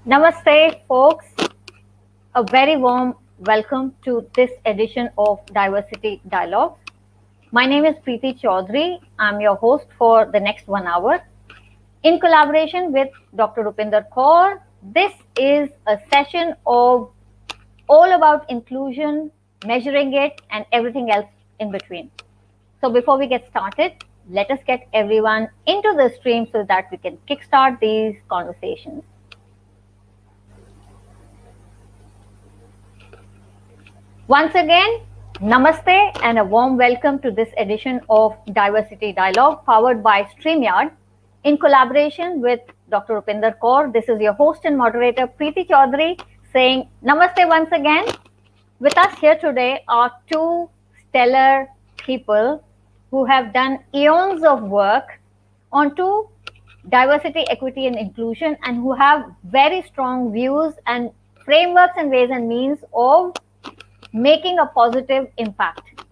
Namaste, folks. A very warm welcome to this edition of Diversity Dialogue. My name is Preeti Chaudhary. I'm your host for the next 1 hour. In collaboration with Dr. Rupinder Kaur, this is a session of all about inclusion, measuring it, and everything else in between. So before we get started, let us get everyone into the stream so that we can kickstart these conversations. Once again, namaste and a warm welcome to this edition of Diversity Dialogue powered by StreamYard in collaboration with Dr. Rupinder Kaur. This is your host and moderator Preeti Chaudhary saying namaste once again. With us here today are two stellar people who have done eons of work onto diversity, equity, and inclusion, and who have very strong views and frameworks and ways and means of making a positive impact.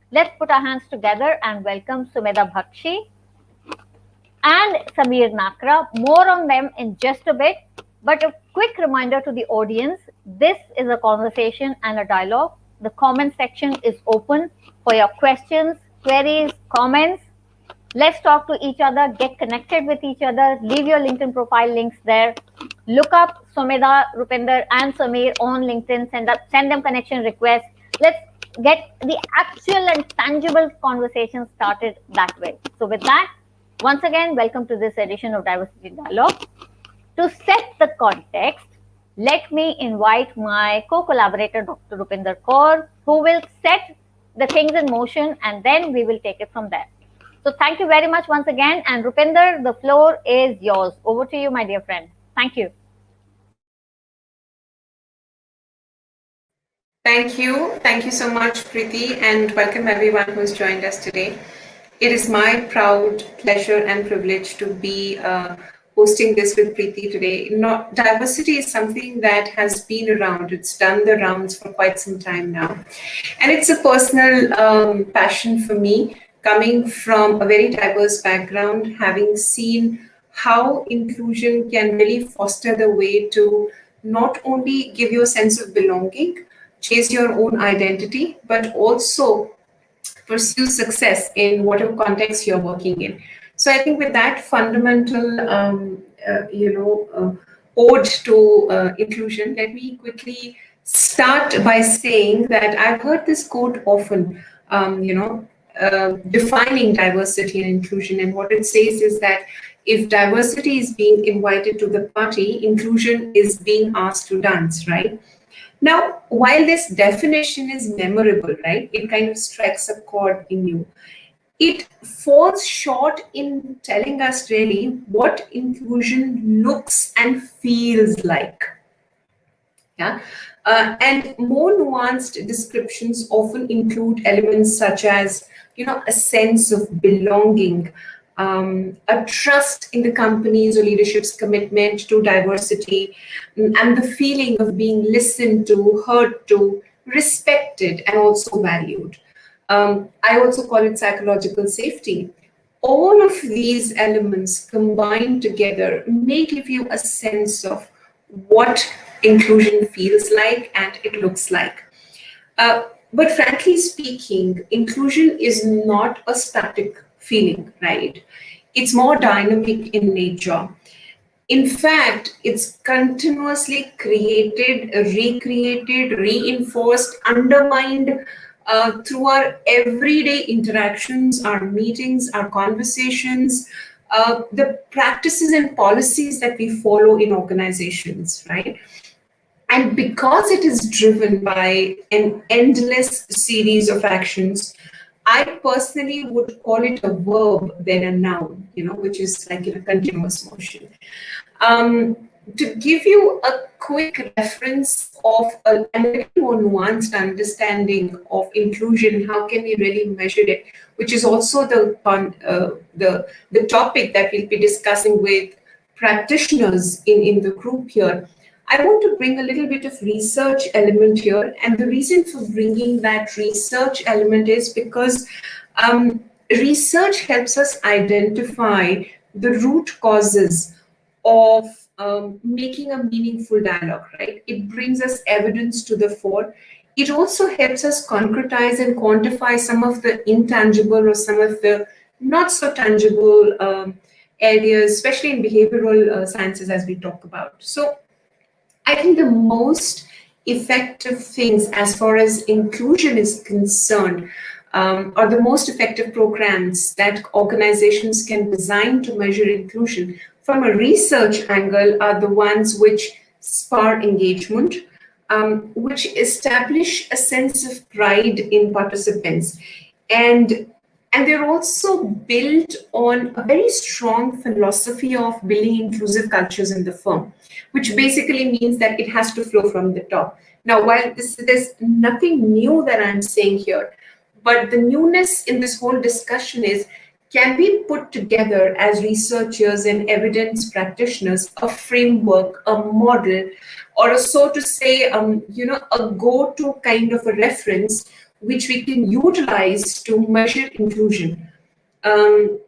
Let's put our hands together and welcome Sumeddha Bakhshi and Samir Nakra. More on them in just a bit, but a quick reminder to the audience, this is a conversation and a dialogue. The comment section is open for your questions, queries, comments. Let's talk to each other, get connected with each other, leave your LinkedIn profile links there. Look up Sumeddha, Rupinder, and Samir on LinkedIn, send them connection requests. Let's get the actual and tangible conversation started that way. So with that, once again, welcome to this edition of Diversity Dialogue. To set the context, let me invite my co-collaborator, Dr. Rupinder Kaur, who will set the things in motion, and then we will take it from there. So thank you very much once again. And Rupinder, the floor is yours. Over to you, my dear friend. Thank you. Thank you. Thank you so much, Preeti, and welcome everyone who's joined us today. It is my proud pleasure and privilege to be hosting this with Preeti today. Diversity is something that has been around. It's done the rounds for quite some time now. And it's a personal passion for me, coming from a very diverse background, having seen how inclusion can really foster the way to not only give you a sense of belonging, chase your own identity, but also pursue success in whatever context you're working in. So I think with that fundamental, ode to inclusion, let me quickly start by saying that I've heard this quote often, defining diversity and inclusion. And what it says is that if diversity is being invited to the party, inclusion is being asked to dance, right? Now, while this definition is memorable, right, it kind of strikes a chord in you. It falls short in telling us really what inclusion looks and feels like. Yeah. And more nuanced descriptions often include elements such as, a sense of belonging, a trust in the company's or leadership's commitment to diversity, and the feeling of being listened to, heard to, respected, and also valued. I also call it psychological safety. All of these elements combined together may give you a sense of what inclusion feels like and it looks like. But frankly speaking, inclusion is not a static feeling, right? It's more dynamic in nature. In fact, it's continuously created, recreated, reinforced, undermined through our everyday interactions, our meetings, our conversations, the practices and policies that we follow in organizations, right? And because it is driven by an endless series of actions, I personally would call it a verb than a noun, which is like in a continuous motion. To give you a quick reference of a little more nuanced understanding of inclusion, how can we really measure it, which is also the topic that we'll be discussing with practitioners in the group here. I want to bring a little bit of research element here. And the reason for bringing that research element is because research helps us identify the root causes of making a meaningful dialogue, right? It brings us evidence to the fore. It also helps us concretize and quantify some of the intangible or some of the not so tangible areas, especially in behavioral sciences, as we talk about. So I think the most effective things as far as inclusion is concerned, or the most effective programs that organizations can design to measure inclusion from a research angle are the ones which spur engagement, which establish a sense of pride in participants. And and they're also built on a very strong philosophy of building inclusive cultures in the firm, which basically means that it has to flow from the top. Now, while there's nothing new that I'm saying here, but the newness in this whole discussion is, can we put together as researchers and evidence practitioners a framework, a model, or a, so to say, a go-to kind of a reference which we can utilize to measure inclusion? Um,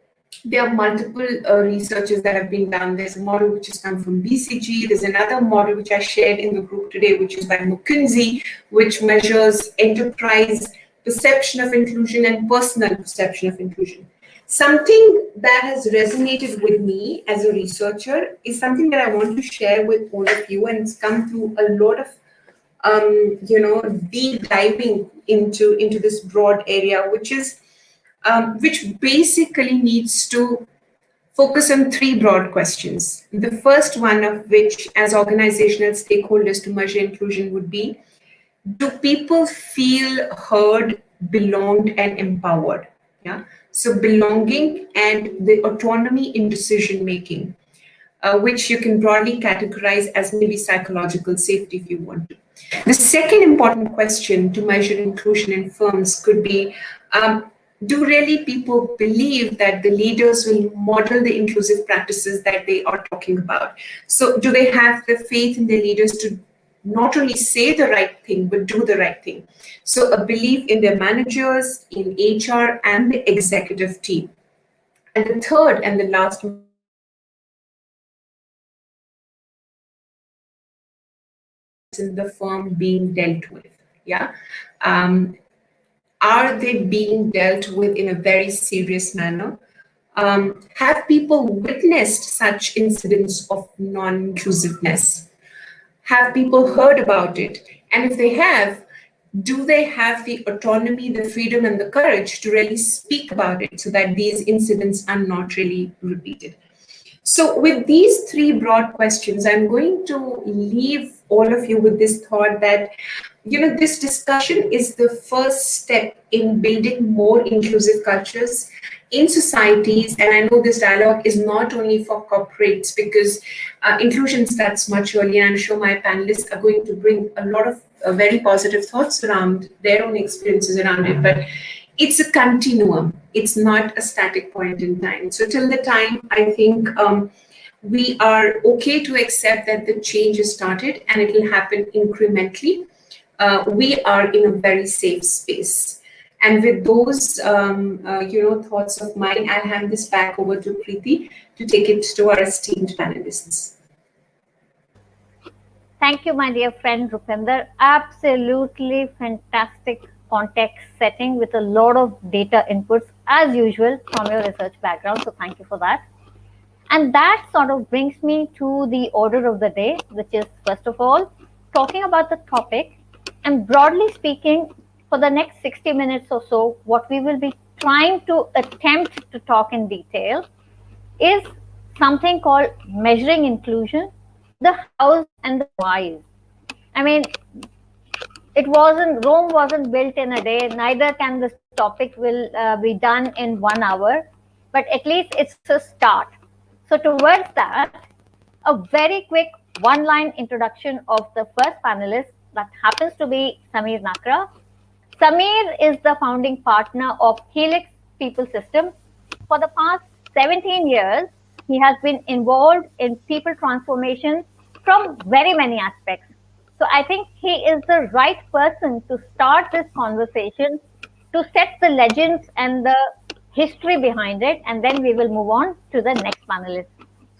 there are multiple researches that have been done. There's a model which has come from BCG. There's another model which I shared in the group today, which is by McKinsey, which measures enterprise perception of inclusion and personal perception of inclusion. Something that has resonated with me as a researcher is something that I want to share with all of you, and it's come through a lot of deep diving into this broad area, which basically needs to focus on three broad questions. The first one of which, as organizational stakeholders to measure inclusion, would be: do people feel heard, belonged, and empowered? Yeah. So belonging and the autonomy in decision making, which you can broadly categorize as maybe psychological safety if you want to. The second important question to measure inclusion in firms could be, do really people believe that the leaders will model the inclusive practices that they are talking about? So do they have the faith in their leaders to not only say the right thing, but do the right thing? So a belief in their managers, in HR, and the executive team. And the third and the last in the firm being dealt with. Yeah. Are they being dealt with in a very serious manner? Have people witnessed such incidents of non-inclusiveness? Have people heard about it? And if they have, do they have the autonomy, the freedom, and the courage to really speak about it so that these incidents are not really repeated? So with these three broad questions, I'm going to leave all of you with this thought that, this discussion is the first step in building more inclusive cultures in societies. And I know this dialogue is not only for corporates, because inclusion starts much earlier. I'm sure my panelists are going to bring a lot of very positive thoughts around their own experiences around it. But it's a continuum. It's not a static point in time. So till the time, I think we are okay to accept that the change has started and it will happen incrementally. We are in a very safe space. And with those, thoughts of mine, I'll hand this back over to Preeti to take it to our esteemed panelists. Thank you, my dear friend Rupinder. Absolutely fantastic context setting with a lot of data inputs, as usual, from your research background. So thank you for that. And that sort of brings me to the order of the day, which is, first of all, talking about the topic. And broadly speaking, for the next 60 minutes or so, what we will be trying to attempt to talk in detail is something called measuring inclusion, the hows and the whys. I mean, Rome wasn't built in a day, neither can this topic will be done in 1 hour, but at least it's a start. So towards that, a very quick one-line introduction of the first panelist, that happens to be Samir Nakra. Samir is the founding partner of Helix People Systems. For the past 17 years, he has been involved in people transformation from very many aspects. So I think he is the right person to start this conversation, to set the legends and the history behind it, and then we will move on to the next panelist.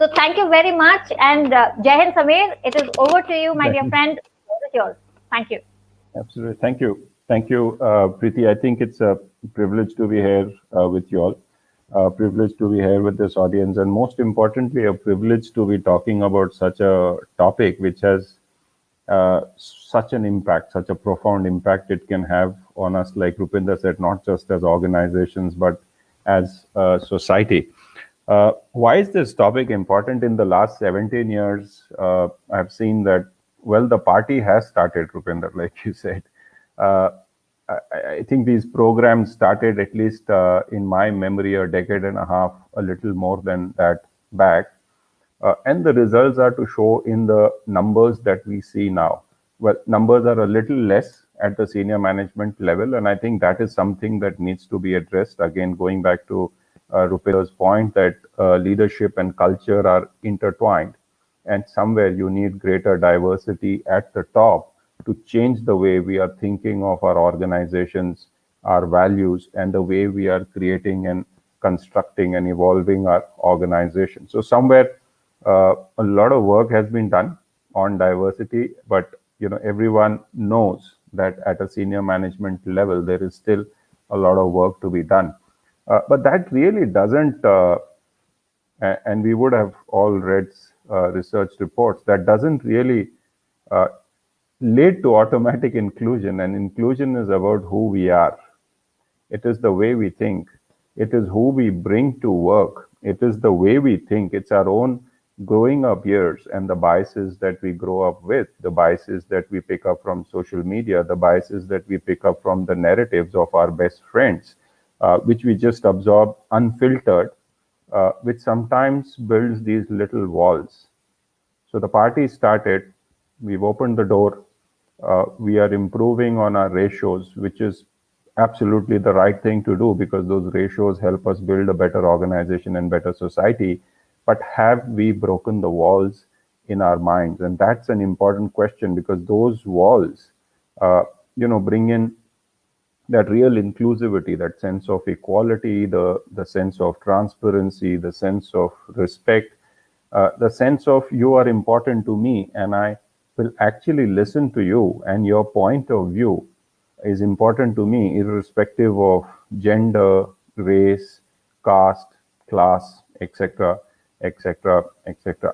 So thank you very much. And Jai Hind, Samir, it is over to you, my dear friend. The floor is yours. Thank you. Absolutely. Thank you. Thank you, Preeti. I think it's a privilege to be here with you all, privilege to be here with this audience, and most importantly, a privilege to be talking about such a topic which has such an impact, such a profound impact it can have on us, like Rupinder said, not just as organizations, but as a society. Why is this topic important? In the last 17 years, I've seen that, well, the party has started, Rupinder, like you said. Uh, I think these programs started, at least in my memory, a decade and a half, a little more than that back. And the results are to show in the numbers that we see now. Well, numbers are a little less at the senior management level, and I think that is something that needs to be addressed. Again, going back to Rupinder's point that leadership and culture are intertwined, and somewhere you need greater diversity at the top to change the way we are thinking of our organizations, our values, and the way we are creating and constructing and evolving our organization. So somewhere a lot of work has been done on diversity, but everyone knows that at a senior management level there is still a lot of work to be done. But that really doesn't, and we would have all read research reports, that doesn't really lead to automatic inclusion. And inclusion is about who we are. It is the way we think. It is who we bring to work. It is the way we think. It's our own growing up years and the biases that we grow up with, the biases that we pick up from social media, the biases that we pick up from the narratives of our best friends, which we just absorb unfiltered, which sometimes builds these little walls. So the party started, we've opened the door, we are improving on our ratios, which is absolutely the right thing to do because those ratios help us build a better organization and better society. But have we broken the walls in our minds? And that's an important question because those walls, bring in that real inclusivity, that sense of equality, the sense of transparency, the sense of respect, the sense of you are important to me and I will actually listen to you and your point of view is important to me, irrespective of gender, race, caste, class, etc., etc., etc.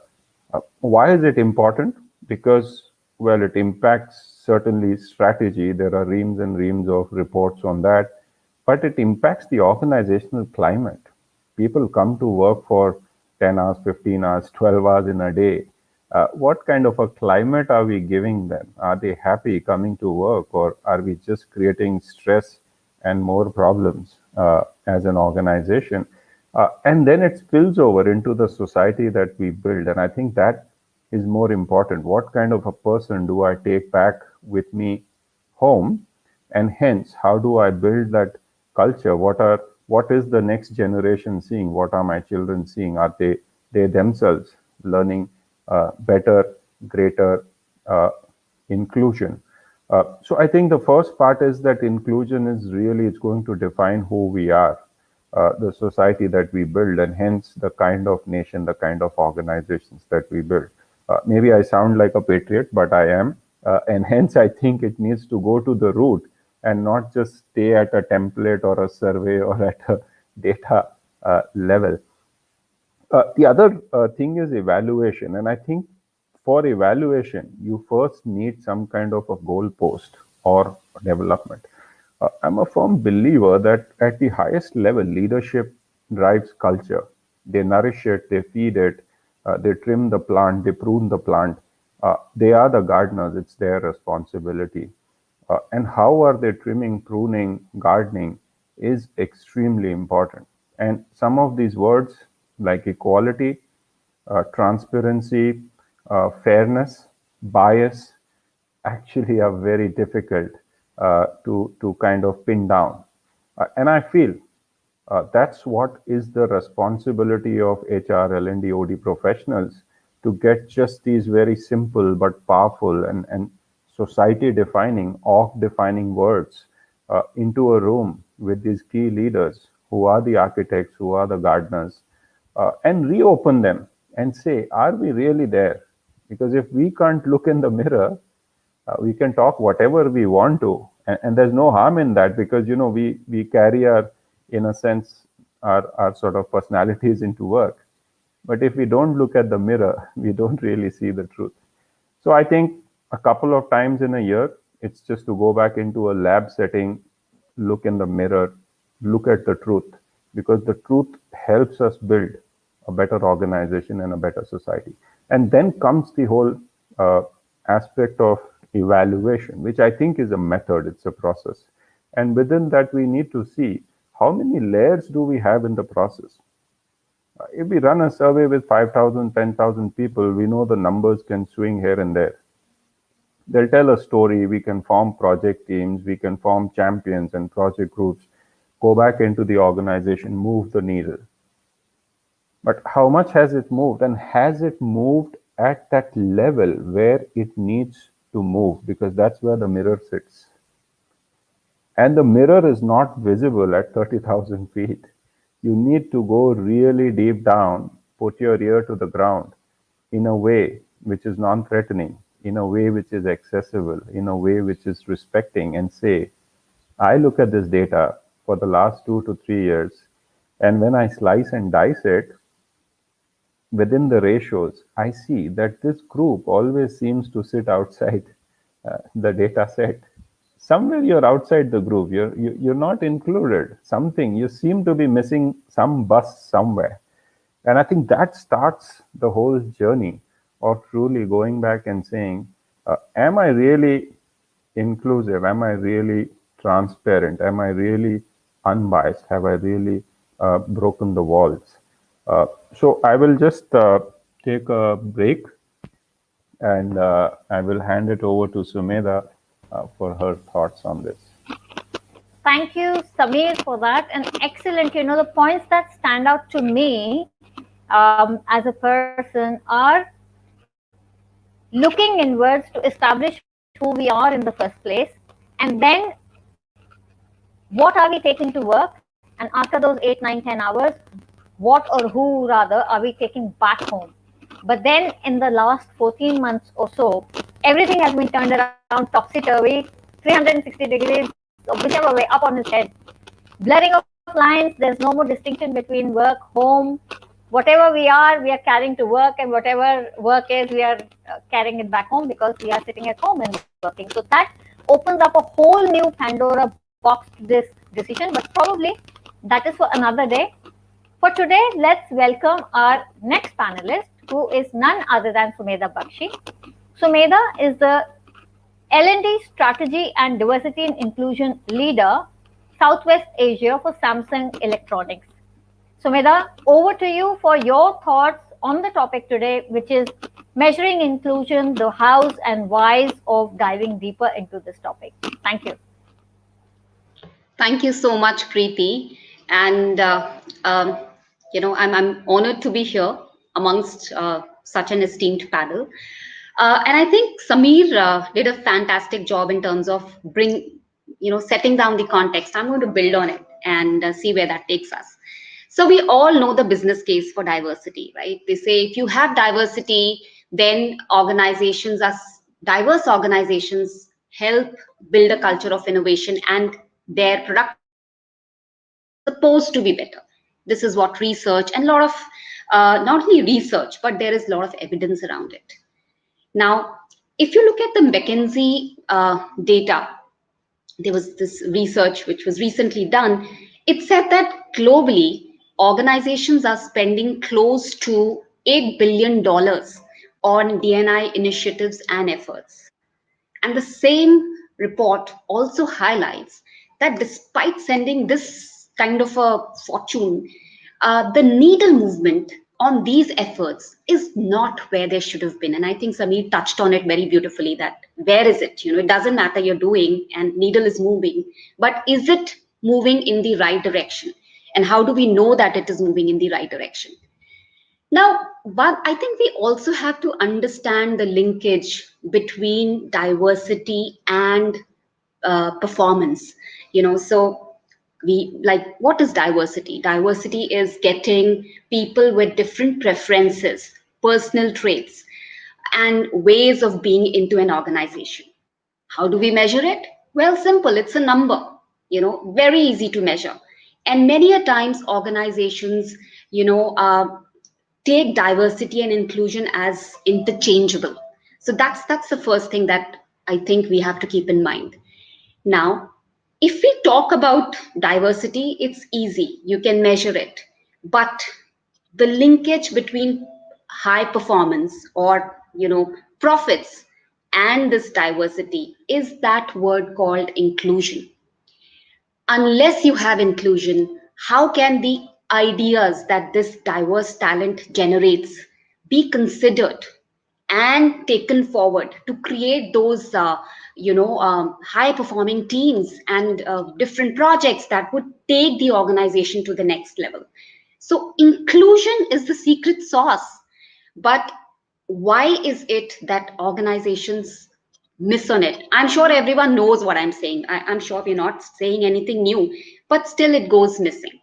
Why is it important? Because, well, it impacts certainly strategy. There are reams and reams of reports on that, but it impacts the organizational climate. People come to work for 10 hours, 15 hours, 12 hours in a day. What kind of a climate are we giving them? Are they happy coming to work, or are we just creating stress and more problems as an organization? And then it spills over into the society that we build. And I think that is more important. What kind of a person do I take back with me home? And hence, how do I build that culture? What is the next generation seeing? What are my children seeing? Are they themselves learning better, greater inclusion? So I think the first part is that inclusion is really, it's going to define who we are, the society that we build, and hence the kind of nation, the kind of organizations that we build. Maybe I sound like a patriot, but I am. And hence I think it needs to go to the root and not just stay at a template or a survey or at a data level. The other thing is evaluation. And I think for evaluation, you first need some kind of a goalpost or development. I'm a firm believer that at the highest level, leadership drives culture. They nourish it, they feed it, they trim the plant, they prune the plant. They are the gardeners, it's their responsibility. And how are they trimming, pruning, gardening is extremely important. And some of these words like equality, transparency, fairness, bias actually are very difficult to kind of pin down. And I feel that's what is the responsibility of HR, L&D, OD professionals to get just these very simple but powerful and society-defining, org-defining words into a room with these key leaders who are the architects, who are the gardeners, and reopen them and say, are we really there? Because if we can't look in the mirror, we can talk whatever we want to, and there's no harm in that, because we carry our, in a sense, our sort of personalities into work. But if we don't look at the mirror, we don't really see the truth. So I think a couple of times in a year, it's just to go back into a lab setting, look in the mirror, look at the truth, because the truth helps us build a better organization and a better society. And then comes the whole aspect of evaluation, which I think is a method, it's a process. And within that, we need to see how many layers do we have in the process. If we run a survey with 5,000, 10,000 people, we know the numbers can swing here and there. They'll tell a story, we can form project teams, we can form champions and project groups, go back into the organization, move the needle. But how much has it moved? And has it moved at that level where it needs to move? Because that's where the mirror sits. And the mirror is not visible at 30,000 feet. You need to go really deep down, put your ear to the ground in a way which is non-threatening, in a way which is accessible, in a way which is respecting, and say, I look at this data for the last 2 to 3 years, and when I slice and dice it, within the ratios, I see that this group always seems to sit outside the data set. Somewhere you're outside the group, you're not included. Something, you seem to be missing some bus somewhere. And I think that starts the whole journey of truly going back and saying, am I really inclusive? Am I really transparent? Am I really unbiased? Have I really broken the walls? So I will just take a break, and I will hand it over to Sumeddha for her thoughts on this. Thank you, Samir, for that. And excellent. The points that stand out to me as a person are looking inwards to establish who we are in the first place, and then what are we taking to work, and after those 8, 9, 10 hours, what or who rather are we taking back home. But then in the last 14 months or so, everything has been turned around topsy-turvy, 360 degrees, or whichever way, up on his head. Blurring of lines, there's no more distinction between work, home. Whatever we are carrying to work, and whatever work is, we are carrying it back home because we are sitting at home and working. So that opens up a whole new Pandora box to this decision, but probably that is for another day. For today, let's welcome our next panelist, who is none other than Sumeddha Bakhshi. Sumeddha is the L&D Strategy and Diversity and Inclusion Leader, Southwest Asia for Samsung Electronics. Sumeddha, over to you for your thoughts on the topic today, which is measuring inclusion, the hows and whys of diving deeper into this topic. Thank you. Thank you so much, Preeti. And, I'm honored to be here amongst such an esteemed panel. And I think Samir did a fantastic job in terms of setting down the context. I'm going to build on it and see where that takes us. So we all know the business case for diversity, right? They say if you have diversity, then diverse organizations help build a culture of innovation, and their productivity is supposed to be better. This is what research and a lot of, not only research, but there is a lot of evidence around it. Now, if you look at the McKinsey data, there was this research which was recently done. It said that globally, organizations are spending close to $8 billion on D&I initiatives and efforts. And the same report also highlights that despite sending this kind of a fortune, the needle movement on these efforts is not where they should have been. And I think Samir touched on it very beautifully, that where is it? It doesn't matter you're doing and needle is moving, but is it moving in the right direction? And how do we know that it is moving in the right direction? Now, but I think we also have to understand the linkage between diversity and performance. So what is diversity? Diversity is getting people with different preferences personal traits, and ways of being into an organization. How do we measure it? Well, simple. It's a number, very easy to measure. And many a times organizations, take diversity and inclusion as interchangeable. So that's the first thing that I think we have to keep in mind. Now, if we talk about diversity, it's easy. You can measure it. But the linkage between high performance or, profits and this diversity is that word called inclusion. Unless you have inclusion, how can the ideas that this diverse talent generates be considered and taken forward to create those high performing teams and different projects that would take the organization to the next level? So inclusion is the secret sauce. But why is it that organizations miss on it? I'm sure everyone knows what I'm saying. I'm sure we're not saying anything new, but still it goes missing.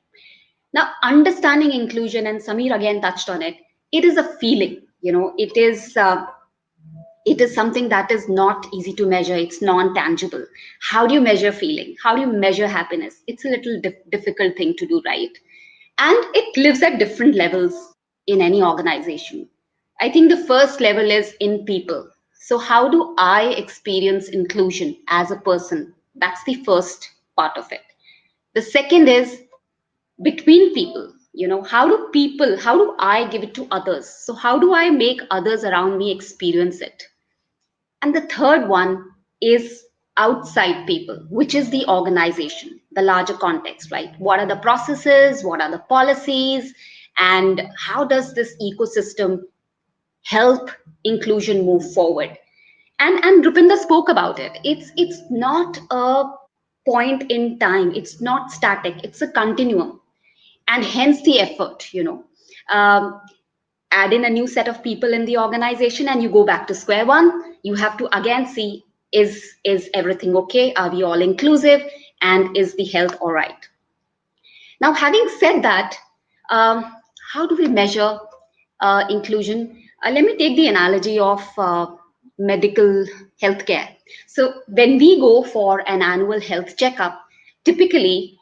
Now, understanding inclusion, and Samir again touched on it, it is a feeling. It is something that is not easy to measure. It's non-tangible. How do you measure feeling? How do you measure happiness? It's a little difficult thing to do, right? And it lives at different levels in any organization. I think the first level is in people. So how do I experience inclusion as a person? That's the first part of it. The second is between people. How do I give it to others? So how do I make others around me experience it? And the third one is outside people, which is the organization, the larger context, right? What are the processes? What are the policies? And how does this ecosystem help inclusion move forward? And Rupinder spoke about it. It's not a point in time. It's not static. It's a continuum, and hence the effort. Add in a new set of people in the organization, and you go back to square one. You have to again see, is everything okay? Are we all inclusive? And is the health all right? Now, having said that, how do we measure inclusion? Let me take the analogy of medical healthcare. So when we go for an annual health checkup, typically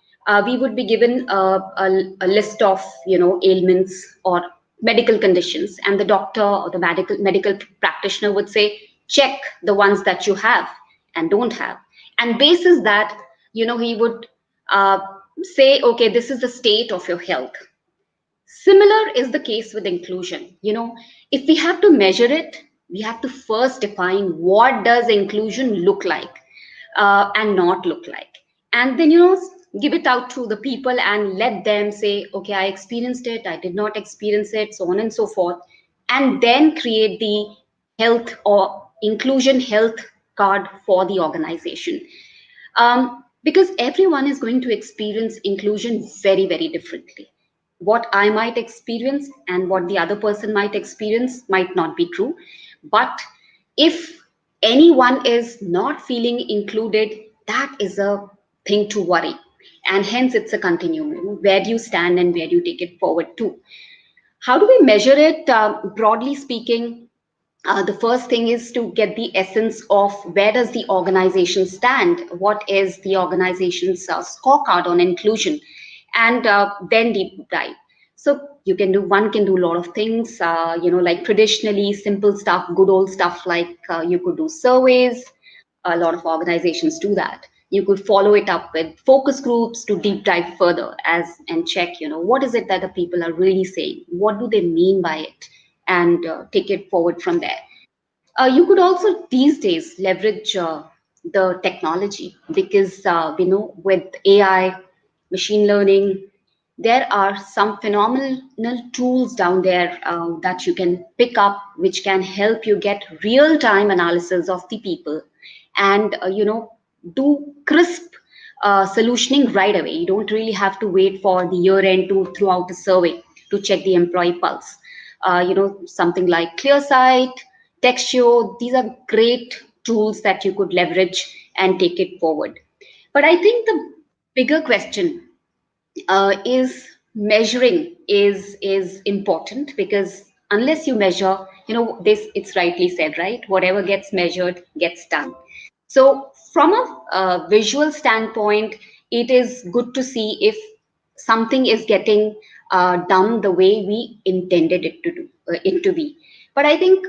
we would be given a list of ailments or medical conditions, and the doctor or the medical practitioner would say, check the ones that you have and don't have, and basis that he would say, okay, this is the state of your health. Similar is the case with inclusion. If we have to measure it, we have to first define what does inclusion look like and not look like, and then give it out to the people and let them say, okay, I experienced it, I did not experience it, so on and so forth, and then create the health or inclusion health card for the organization. Because everyone is going to experience inclusion very, very differently. What I might experience and what the other person might experience might not be true. But if anyone is not feeling included, that is a thing to worry. And hence it's a continuum. Where do you stand and where do you take it forward to? How do we measure it? Broadly speaking, the first thing is to get the essence of where does the organization stand? What is the organization's scorecard on inclusion? And then deep dive. So one can do a lot of things, like traditionally simple stuff, good old stuff, like you could do surveys. A lot of organizations do that. You could follow it up with focus groups to deep dive further and check, what is it that the people are really saying? What do they mean by it? And take it forward from there. You could also these days leverage the technology, because with AI, machine learning, there are some phenomenal tools down there that you can pick up, which can help you get real-time analysis of the people and do crisp solutioning right away. You don't really have to wait for the year end to throw out a survey to check the employee pulse. Something like ClearSight, Textio, these are great tools that you could leverage and take it forward. But I think the bigger question is measuring is important, because unless you measure, this, it's rightly said, right? Whatever gets measured gets done. So from a visual standpoint, it is good to see if something is getting done the way we intended it to be. But I think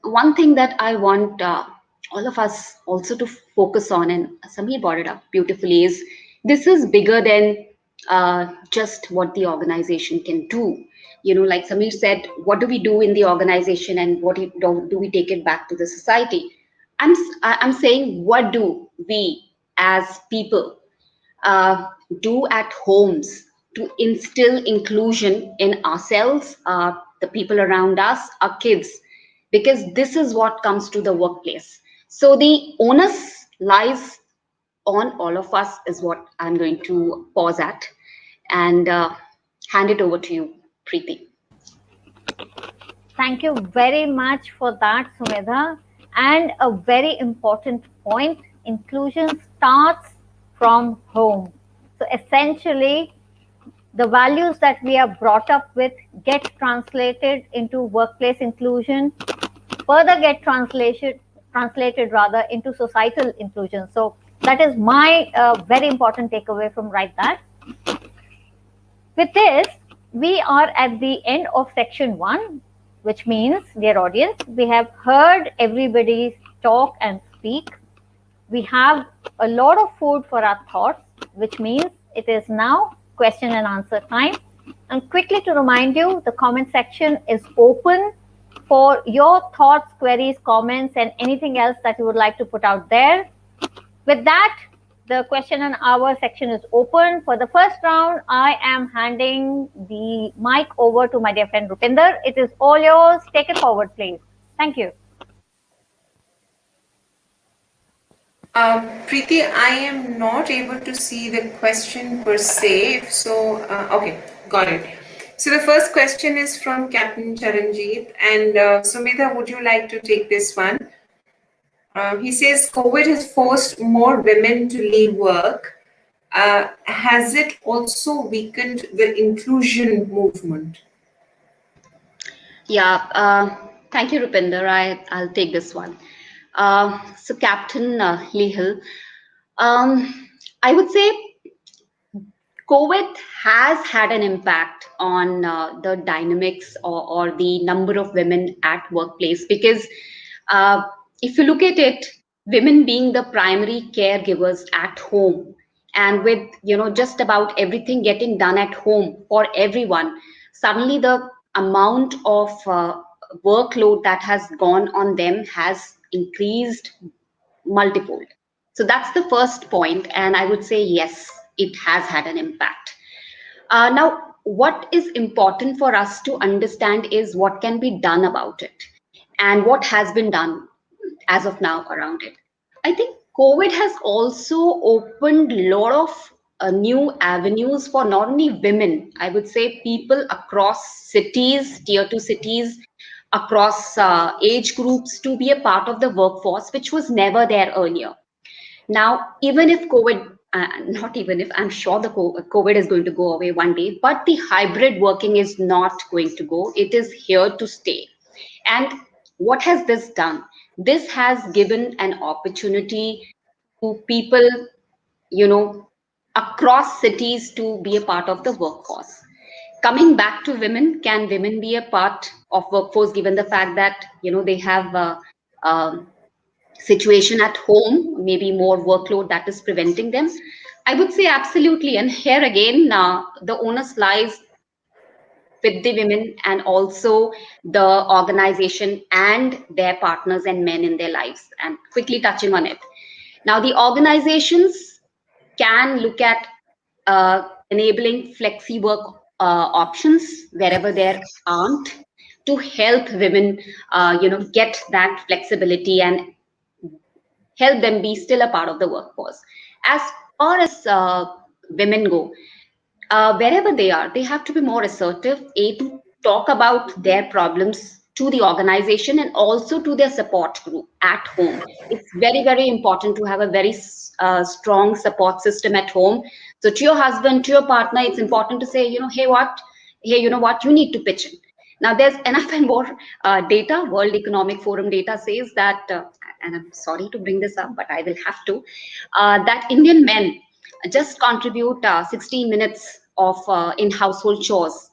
one thing that I want all of us also to focus on, and Samir brought it up beautifully, is this is bigger than just what the organization can do. Like Samir said, what do we do in the organization, and what do we take it back to the society? I'm saying, what do we as people uh, do at homes to instill inclusion in ourselves, the people around us, our kids, because this is what comes to the workplace. So the onus lies on all of us, is what I'm going to pause at, and hand it over to you, Preeti. Thank you very much for that, Sumeddha. And a very important point, inclusion starts from home. So essentially, the values that we are brought up with get translated into workplace inclusion, further get translated rather into societal inclusion. So that is my very important takeaway from that. With this, we are at the end of section 1, which means, dear audience, we have heard everybody talk and speak. We have a lot of food for our thoughts, which means it is now question and answer time. And quickly to remind you, the comment section is open for your thoughts, queries, comments, and anything else that you would like to put out there. With that, the question and answer section is open. For the first round, I am handing the mic over to my dear friend Rupinder. It is all yours. Take it forward, please. Thank you. Preeti, I am not able to see the question per se. So, okay, got it. So the first question is from Captain Charanjit, and Sumeddha, would you like to take this one? He says, COVID has forced more women to leave work. Has it also weakened the inclusion movement? Yeah, thank you, Rupinder. I'll take this one. So Captain Lehil, I would say COVID has had an impact on the dynamics or the number of women at workplace, because if you look at it, women being the primary caregivers at home, and with just about everything getting done at home for everyone, suddenly the amount of workload that has gone on them has increased multiple. So that's the first point, and I would say yes, it has had an impact. Now, what is important for us to understand is what can be done about it, and what has been done as of now around it. I think COVID has also opened a lot of new avenues for not only women, I would say people across cities, tier 2 cities, across age groups, to be a part of the workforce, which was never there earlier. Now, even if COVID, not even if, I'm sure the COVID is going to go away one day, but the hybrid working is not going to go. It is here to stay. And what has this done? This has given an opportunity to people, across cities to be a part of the workforce. Coming back to women, can women be a part of workforce given the fact that, they have a situation at home, maybe more workload that is preventing them? I would say absolutely. And here again, the onus lies with the women and also the organization and their partners and men in their lives. And quickly touching on it. Now, the organizations can look at enabling flexi work options wherever there aren't, to help women, get that flexibility and help them be still a part of the workforce. As far as women go, wherever they are, they have to be more assertive, to talk about their problems to the organization and also to their support group at home. It's very, very important to have a very strong support system at home. So to your husband, to your partner, it's important to say, hey, you know what, you need to pitch in. Now, there's enough and more data. World Economic Forum data says that, and I'm sorry to bring this up, but I will have to, that Indian men just contribute 16 minutes of in household chores,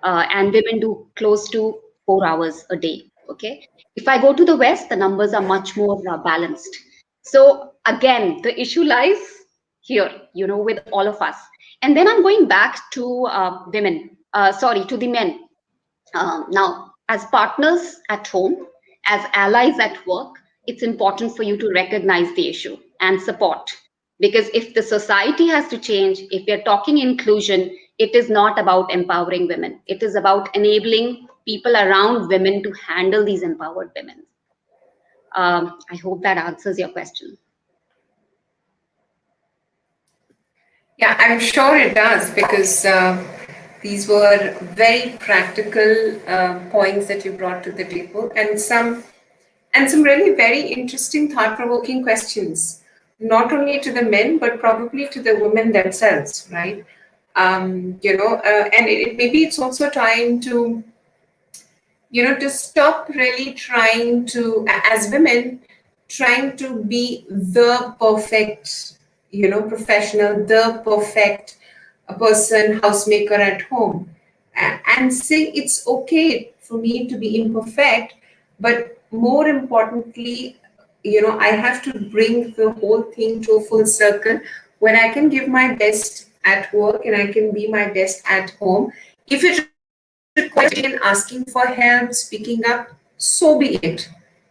and women do close to 4 hours a day. Okay. If I go to the West, the numbers are much more balanced. So again, the issue lies here, with all of us. And then I'm going back to to the men. Now, as partners at home, as allies at work, it's important for you to recognize the issue and support. Because if the society has to change, if we're talking inclusion, it is not about empowering women. It is about enabling people around women to handle these empowered women. I hope that answers your question. Yeah, I'm sure it does, because these were very practical points that you brought to the table, and some really very interesting, thought-provoking questions, not only to the men, but probably to the women themselves, right? And maybe it's also time to, to stop really trying to, as women, trying to be the perfect, professional, the perfect person, housemaker at home, and say it's okay for me to be imperfect, but more importantly, I have to bring the whole thing to a full circle when I can give my best at work and I can be my best at home. If it requires asking for help, speaking up, so be it.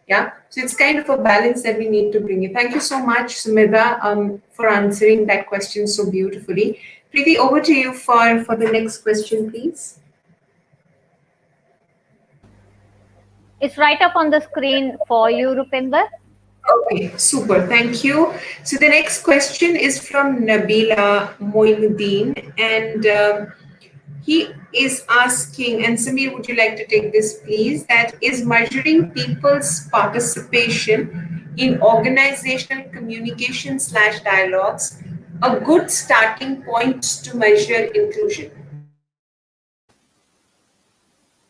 Yeah, so it's kind of a balance that we need to bring in. Thank you so much, Sumeddha, for answering that question so beautifully. Preeti, over to you for the next question, please. It's right up on the screen for you, Rupinder. Okay, super. Thank you. So the next question is from Nabila Moinuddin, and he is asking, and Samir, would you like to take this, please? That is measuring people's participation in organizational communication / dialogues a good starting point to measure inclusion?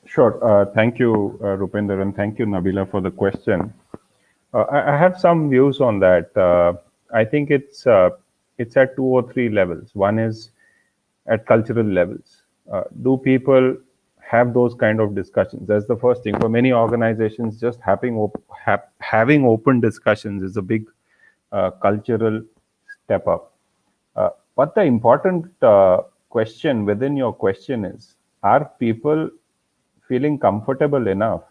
Sure. Thank you, Rupinder, and thank you, Nabila, for the question. I have some views on that. I think it's at 2 or 3 levels. One is at cultural levels. Do people have those kind of discussions? That's the first thing. For many organizations, just having open discussions is a big cultural step up. But the important question within your question is, are people feeling comfortable enough,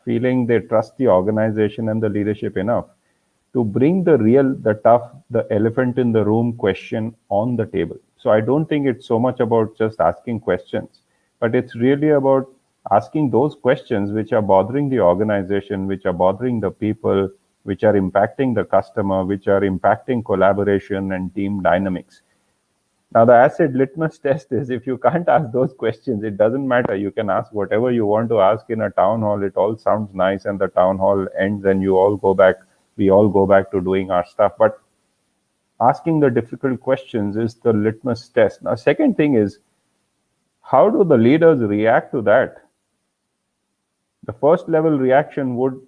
feeling they trust the organization and the leadership enough to bring the real, the tough, the elephant in the room question on the table? So I don't think it's so much about just asking questions, but it's really about asking those questions which are bothering the organization, which are bothering the people, which are impacting the customer, which are impacting collaboration and team dynamics. Now, the acid litmus test is, if you can't ask those questions, it doesn't matter. You can ask whatever you want to ask in a town hall. It all sounds nice, and the town hall ends and we all go back to doing our stuff. But asking the difficult questions is the litmus test. Now, second thing is, how do the leaders react to that? The first level reaction would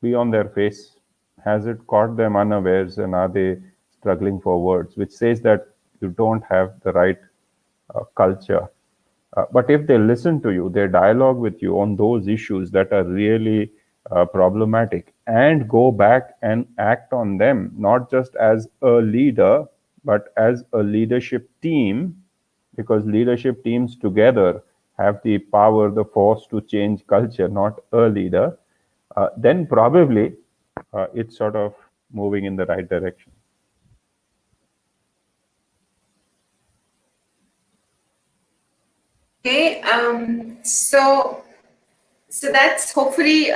be on their face. Has it caught them unawares, and are they struggling for words, which says that you don't have the right culture. But if they listen to you, they dialogue with you on those issues that are really problematic, and go back and act on them, not just as a leader, but as a leadership team, because leadership teams together have the power, the force to change culture, not a leader, then probably it's sort of moving in the right direction. Okay, so that's hopefully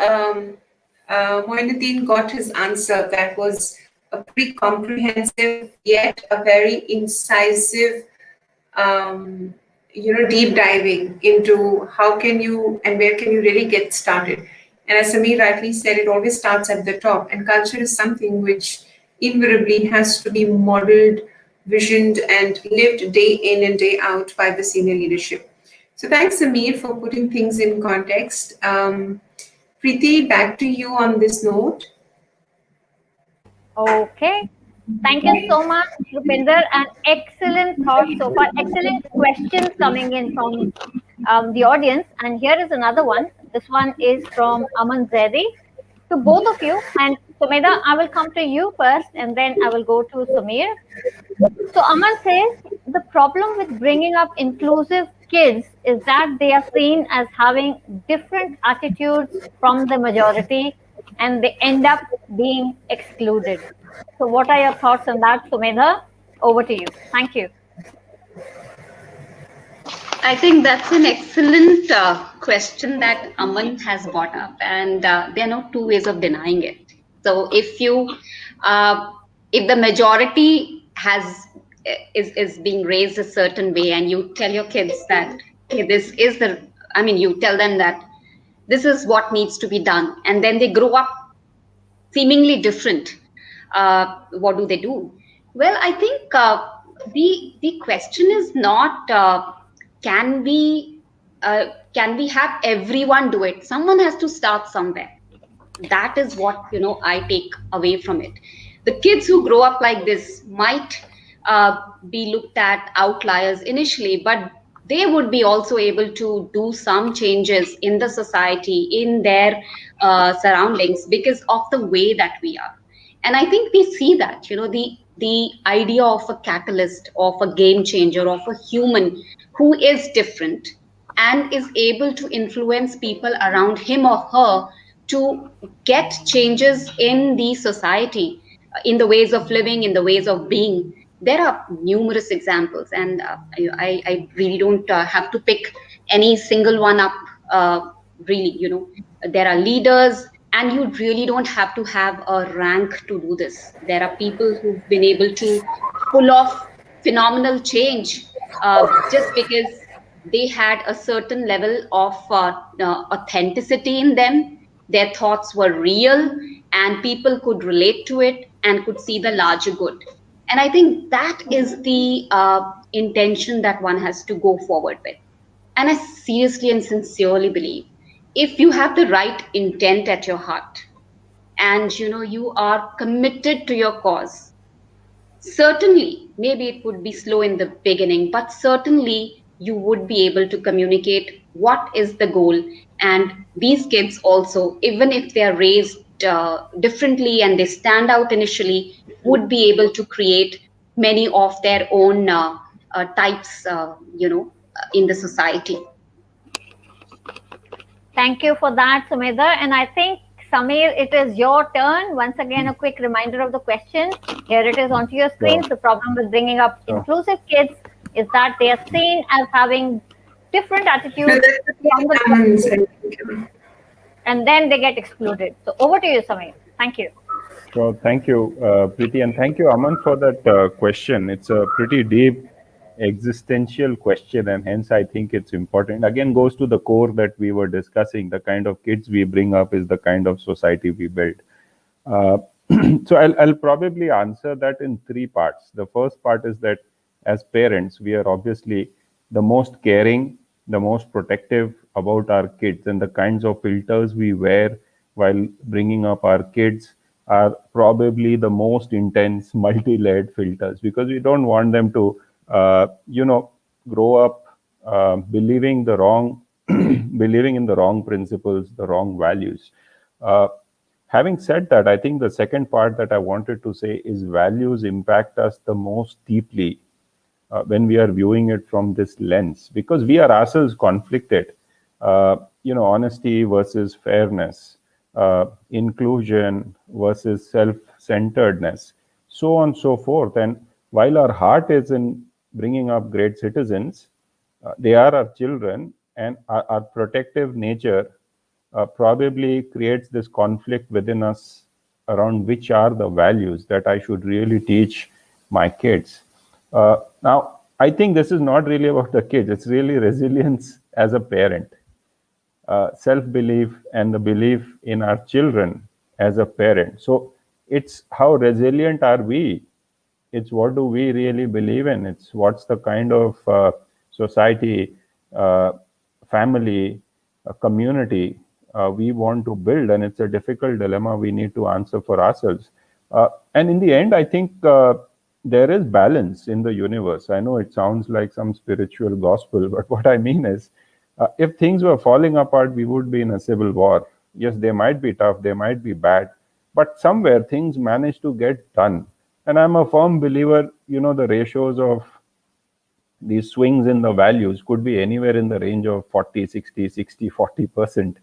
Moinuddin got his answer. That was a pretty comprehensive yet a very incisive, deep diving into how can you and where can you really get started. And as Samir rightly said, it always starts at the top, and culture is something which invariably has to be modeled, visioned, and lived day in and day out by the senior leadership. So thanks, Samir, for putting things in context. Preeti, back to you on this note. Okay. Thank you so much, Rupinder, and excellent thoughts so far. Excellent questions coming in from the audience. And here is another one. This one is from Aman Zaidi. To both of you, and Sumeddha, I will come to you first, and then I will go to Samir. So Aman says the problem with bringing up inclusive kids is that they are seen as having different attitudes from the majority, and they end up being excluded. So what are your thoughts on that, Sumeddha? Over to you. Thank you. I think that's an excellent question that Aman has brought up, and there are no two ways of denying it. So if the majority is being raised a certain way, and you tell your kids that, okay, you tell them that this is what needs to be done, and then they grow up seemingly different. What do they do? Well, I think the question is not can we have everyone do it. Someone has to start somewhere. That is what I take away from it. The kids who grow up like this might be looked at outliers initially, but they would be also able to do some changes in the society, in their surroundings, because of the way that we are. And I think we see that, the idea of a catalyst, of a game changer, of a human who is different and is able to influence people around him or her to get changes in the society, in the ways of living, in the ways of being. There are numerous examples, and I really don't have to pick any single one up. Really, there are leaders, and you really don't have to have a rank to do this. There are people who've been able to pull off phenomenal change just because they had a certain level of authenticity in them. Their thoughts were real, and people could relate to it and could see the larger good. And I think that is the intention that one has to go forward with. And I seriously and sincerely believe, if you have the right intent at your heart, and you are committed to your cause, certainly, maybe it would be slow in the beginning, but certainly you would be able to communicate what is the goal. And these kids also, even if they are raised differently and they stand out initially, would be able to create many of their own types, in the society. Thank you for that, Sumeddha. And I think, Samir, it is your turn. Once again, a quick reminder of the question. Here it is onto your screen. Sure. The problem with bringing up Sure. inclusive kids is that they are seen as having different attitudes from the and then they get excluded. So over to you, Samir. Thank you. Sure. Thank you, Preeti, and thank you, Aman, for that question. It's a pretty deep existential question, and hence I think it's important. Again, goes to the core that we were discussing. The kind of kids we bring up is the kind of society we build. So I'll probably answer that in three parts. The first part is that as parents, we are obviously the most caring, the most protective about our kids, and the kinds of filters we wear while bringing up our kids are probably the most intense multi-layered filters, because we don't want them to grow up believing the wrong believing in the wrong principles, the wrong values. Having said that, I think the second part that I wanted to say is values impact us the most deeply when we are viewing it from this lens, because we are ourselves conflicted. Honesty versus fairness, inclusion versus self-centeredness, so on and so forth. And while our heart is in bringing up great citizens, they are our children, and our protective nature probably creates this conflict within us around which are the values that I should really teach my kids. Now, I think this is not really about the kids. It's really resilience as a parent, self-belief, and the belief in our children as a parent. So it's how resilient are we? It's what do we really believe in? It's what's the kind of society family, a community we want to build, and it's a difficult dilemma we need to answer for ourselves. And in the end, I think there is balance in the universe. I know it sounds like some spiritual gospel, but what I mean is, if things were falling apart, we would be in a civil war. Yes, they might be tough, they might be bad, but somewhere things manage to get done. And I'm a firm believer, the ratios of these swings in the values could be anywhere in the range of 40, 60, 60, 40%,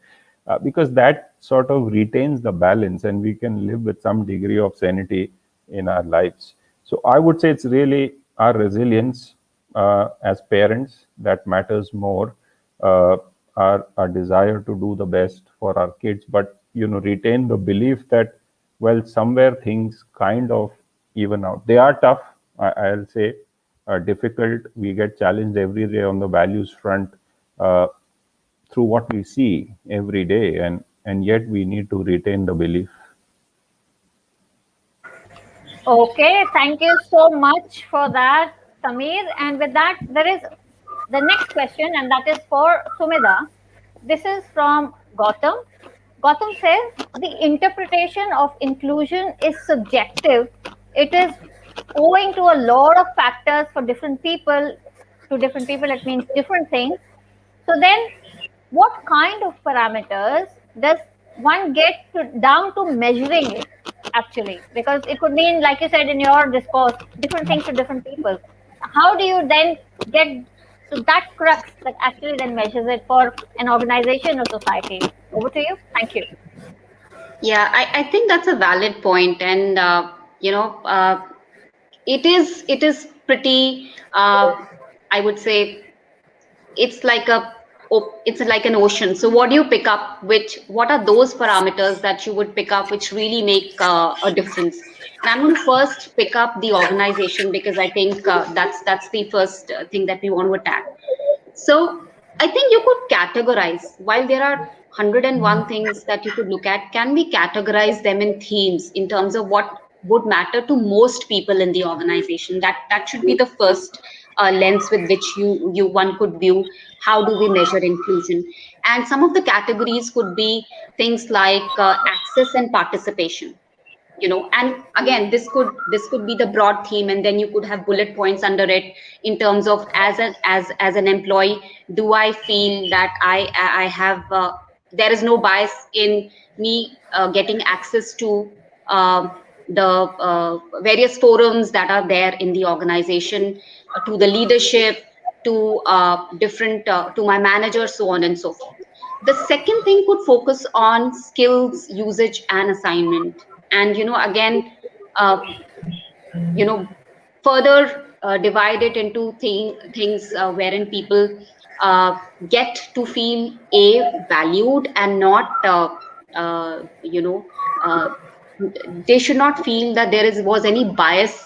because that sort of retains the balance and we can live with some degree of sanity in our lives. So I would say it's really our resilience as parents that matters more, our desire to do the best for our kids, but retain the belief that, well, somewhere things kind of even out. They are tough, I'll say, difficult. We get challenged every day on the values front through what we see every day, and yet we need to retain the belief. Okay, thank you so much for that, Samir. And with that, there is the next question, and that is for Sumeddha. This is from Gautam. Gautam says the interpretation of inclusion is subjective. It is owing to a lot of factors for different people. To different people, it means different things. So then, what kind of parameters does one get down to measuring it, actually? Because it could mean, like you said in your discourse, different things to different people. How do you then get to that crux that actually then measures it for an organization or society? Over to you. Thank you. Yeah, I think that's a valid point, and it is pretty. I would say it's like it's like an ocean. So what do you pick up? What are those parameters that you would pick up which really make a difference? And I'm going to first pick up the organization, because I think that's the first thing that we want to attack. So I think you could categorize, while there are 101 things that you could look at, can we categorize them in themes in terms of what would matter to most people in the organization? That should be the first lens with which one could view how do we measure inclusion. And some of the categories could be things like access and participation. And again, this could be the broad theme, and then you could have bullet points under it in terms of, as an employee, do I feel that I have there is no bias in me getting access to the various forums that are there in the organization, to the leadership, to different to my manager, so on and so forth. The second thing could focus on skills, usage, and assignment. And again, further divide it into things wherein people get to feel valued, and not uh, you know uh, they should not feel that was any bias.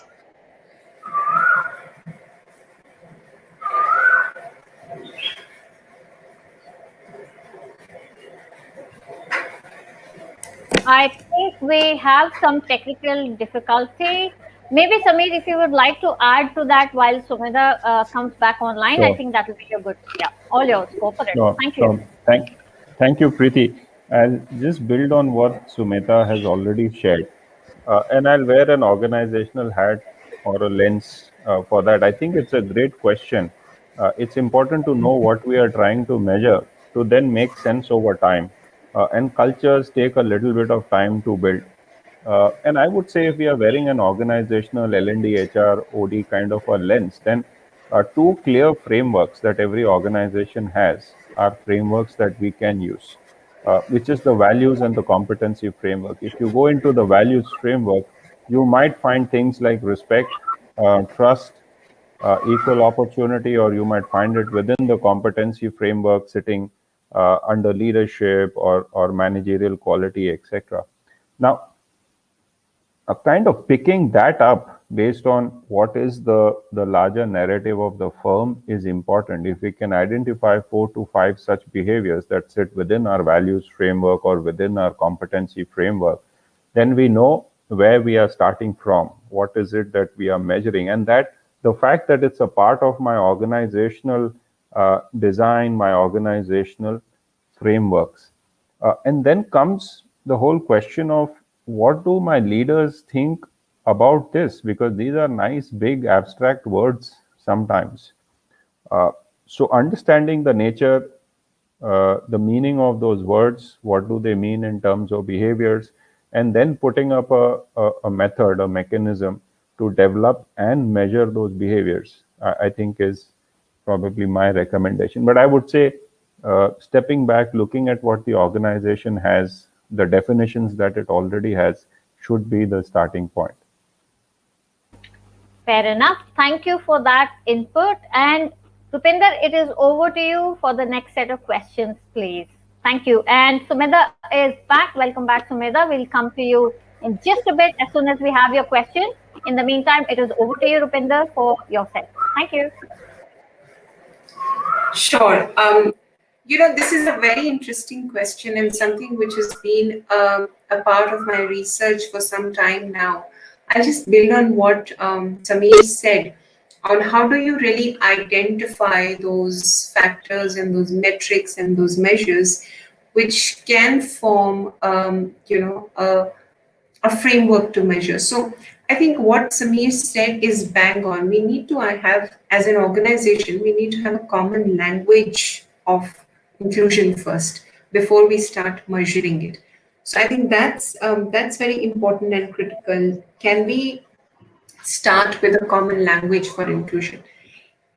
I think we have some technical difficulty. Maybe Samir, if you would like to add to that while Sumeddha comes back online, I Sure. think that will be a good. Yeah, all yours. Go for it. Sure, Thank you. sure. Thank you, Preeti. I'll just build on what Sumeddha has already shared, and I'll wear an organizational hat or a lens for that. I think it's a great question. It's important to know what we are trying to measure to then make sense over time. And cultures take a little bit of time to build. And I would say if we are wearing an organizational L&D, HR, OD kind of a lens, then two clear frameworks that every organization has are frameworks that we can use, which is the values and the competency framework. If you go into the values framework, you might find things like respect, trust, equal opportunity, or you might find it within the competency framework sitting under leadership or managerial quality, etc. Now, kind of picking that up based on what is the larger narrative of the firm is important. If we can identify 4 to 5 such behaviors that sit within our values framework or within our competency framework, then we know where we are starting from, what is it that we are measuring, and that the fact that it's a part of my organizational design my organizational frameworks. And then comes the whole question of what do my leaders think about this? Because these are nice, big, abstract words sometimes. So understanding the nature, the meaning of those words, what do they mean in terms of behaviors, and then putting up a method, a mechanism to develop and measure those behaviors, I think is probably my recommendation. But I would say stepping back, looking at what the organization has, the definitions that it already has should be the starting point. Fair enough. Thank you for that input. And Rupinder, it is over to you for the next set of questions, please. Thank you. And Sumeddha is back. Welcome back, Sumeddha. We'll come to you in just a bit as soon as we have your question. In the meantime, it is over to you, Rupinder, for your set. Thank you. Sure. This is a very interesting question and something which has been a part of my research for some time now. I'll just build on what Samir said on how do you really identify those factors and those metrics and those measures which can form, a framework to measure. So I think what Samir said is bang on. We need to have, as an organization, we need to have a common language of inclusion first before we start measuring it. So I think that's very important and critical. Can we start with a common language for inclusion?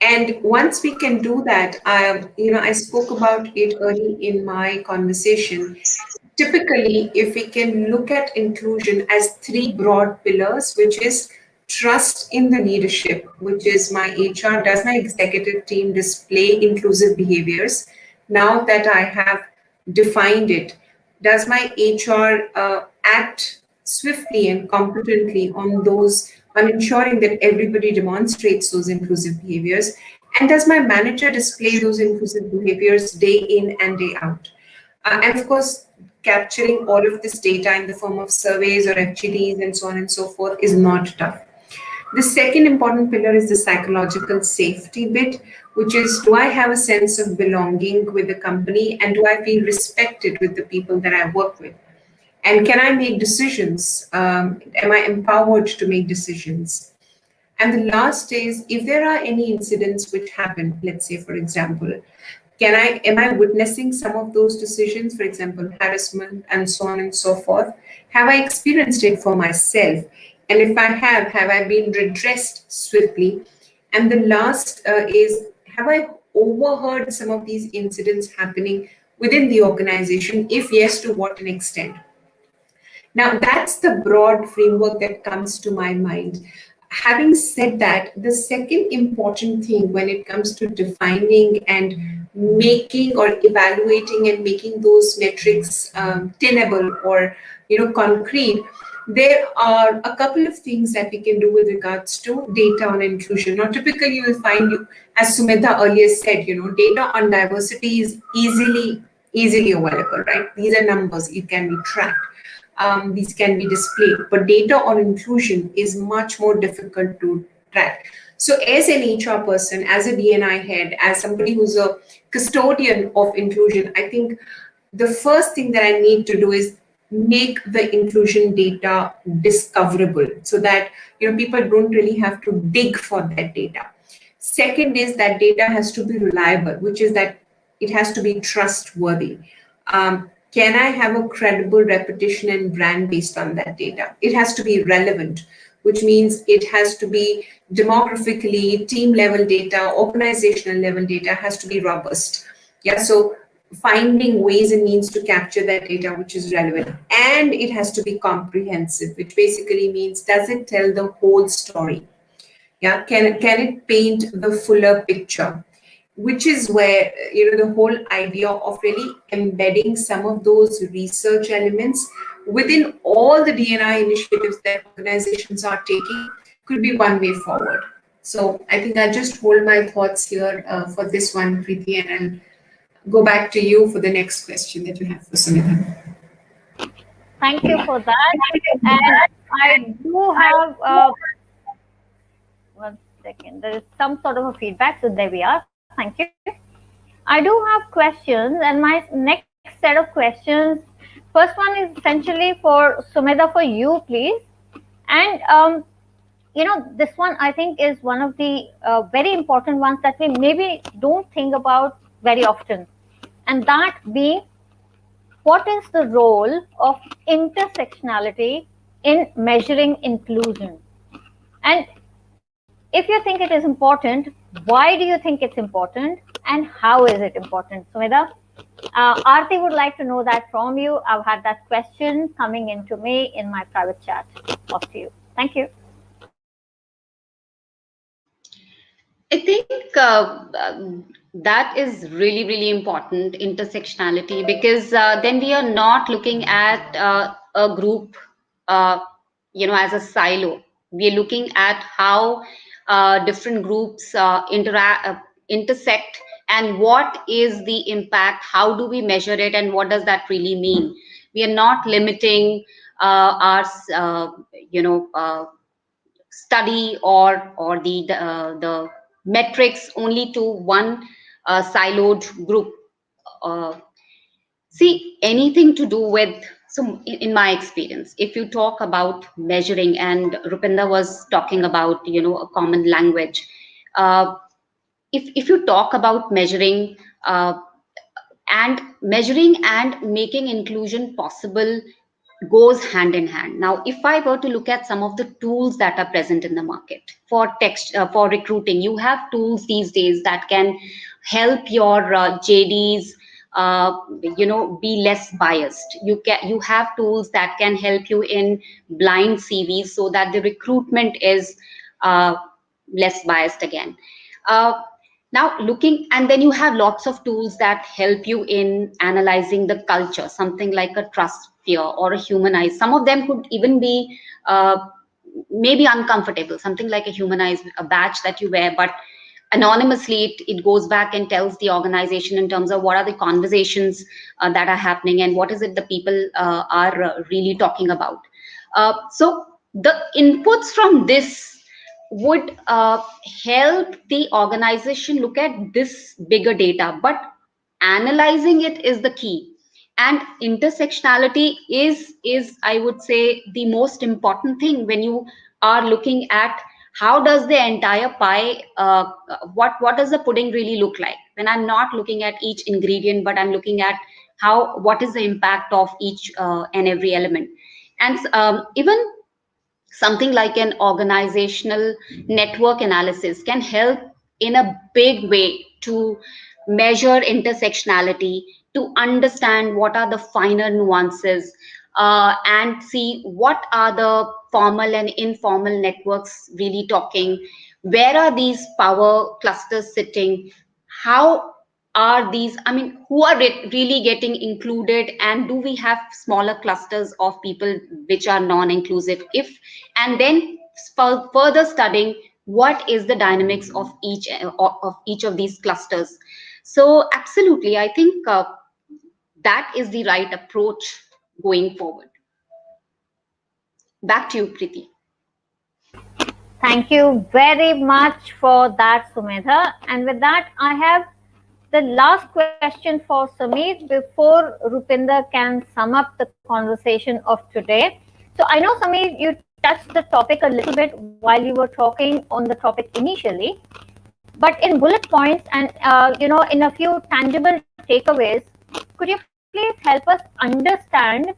And once we can do that, I spoke about it early in my conversation. Typically, if we can look at inclusion as three broad pillars, which is trust in the leadership, which is my HR, does my executive team display inclusive behaviors? Now that I have defined it, does my HR act swiftly and competently on ensuring that everybody demonstrates those inclusive behaviors? And does my manager display those inclusive behaviors day in and day out? And of course, capturing all of this data in the form of surveys or FGDs and so on and so forth is not tough. The second important pillar is the psychological safety bit, which is, do I have a sense of belonging with the company and do I feel respected with the people that I work with? And can I make decisions? Am I empowered to make decisions? And the last is, if there are any incidents which happen, let's say, for example, am I witnessing some of those decisions, for example, harassment and so on and so forth? Have I experienced it for myself? And if I have I been redressed swiftly? And the last is, have I overheard some of these incidents happening within the organization? If yes, to what an extent? Now, that's the broad framework that comes to my mind. Having said that, the second important thing when it comes to defining and making or evaluating and making those metrics tenable or concrete, there are a couple of things that we can do with regards to data on inclusion. Now, typically you will find, as Sumeddha earlier said, data on diversity is easily available, right? These are numbers, it can be tracked. These can be displayed, but data on inclusion is much more difficult to track. So as an HR person, as a D&I head, as somebody who's a custodian of inclusion, I think the first thing that I need to do is make the inclusion data discoverable so that people don't really have to dig for that data. Second is that data has to be reliable, which is that it has to be trustworthy. Can I have a credible reputation and brand based on that data? It has to be relevant, which means it has to be demographically, team level data, organizational level data has to be robust. Yeah, so finding ways and means to capture that data which is relevant. And it has to be comprehensive, which basically means, does it tell the whole story? Yeah, can it paint the fuller picture? Which is where the whole idea of really embedding some of those research elements within all the D&I initiatives that organizations are taking could be one way forward. So I think I'll just hold my thoughts here for this one, Preeti, and I'll go back to you for the next question that you have for Sumeddha. Thank you for that. And I do have one second. There is some sort of a feedback, so there we are. Thank you. I do have questions, and my next set of questions. First one is essentially for Sumeddha, for you, please. And this one I think is one of the very important ones that we maybe don't think about very often, and that being, what is the role of intersectionality in measuring inclusion? And if you think it is important, why do you think it's important, and how is it important? Sumedha, Aarti would like to know that from you. I've had that question coming into me in my private chat. Off to you. Thank you. I think that is really, really important, intersectionality, because then we are not looking at a group, as a silo. We are looking at how different groups intersect, and what is the impact, how do we measure it, and what does that really mean. We are not limiting our, study or the metrics only to one siloed group. Uh, See, anything to do with, so in my experience, if you talk about measuring, and Rupinder was talking about, a common language. Uh, if you talk about measuring and making inclusion possible, goes hand in hand. Now, if I were to look at some of the tools that are present in the market for for recruiting, you have tools these days that can help your JDs, be less biased. You have tools that can help you in blind CVs, so that the recruitment is less biased again. Now looking, and then you have lots of tools that help you in analyzing the culture, something like a trust fear or a humanize. Some of them could even be maybe uncomfortable, something like a humanize, a badge that you wear, but anonymously it goes back and tells the organization in terms of what are the conversations that are happening, and what is it the people are really talking about. So the inputs from this would help the organization look at this bigger data, but analyzing it is the key. And intersectionality is I would say the most important thing when you are looking at how does the entire pie, what does the pudding really look like, when I'm not looking at each ingredient, but I'm looking at what is the impact of each and every element. And even something like an organizational network analysis can help in a big way to measure intersectionality, to understand what are the finer nuances, and see what are the formal and informal networks really talking, where are these power clusters sitting, how are these, I mean, who are really getting included, and do we have smaller clusters of people which are non-inclusive, if, and then further studying what is the dynamics of each of these clusters. So absolutely, I think that is the right approach going forward. Back to you, Preeti. Thank you very much for that, Sumedha. And with that, I have the last question for Samir before Rupinder can sum up the conversation of today. So I know, Samir, you touched the topic a little bit while you were talking on the topic initially, but in bullet points and in a few tangible takeaways, could you please help us understand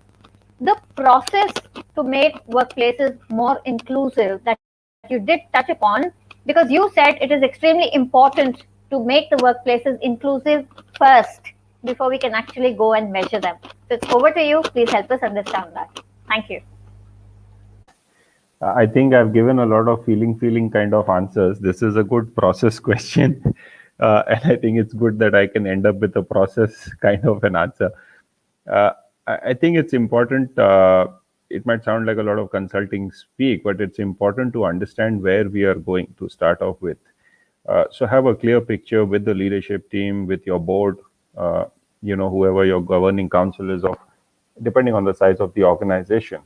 the process to make workplaces more inclusive that you did touch upon, because you said it is extremely important to make the workplaces inclusive first before we can actually go and measure them. So it's over to you. Please help us understand that. Thank you. I think I've given a lot of feeling kind of answers. This is a good process question. And I think it's good that I can end up with a process kind of an answer. I think it's important. It might sound like a lot of consulting speak, but it's important to understand where we are going to start off with. So have a clear picture with the leadership team, with your board, whoever your governing council is of, depending on the size of the organization.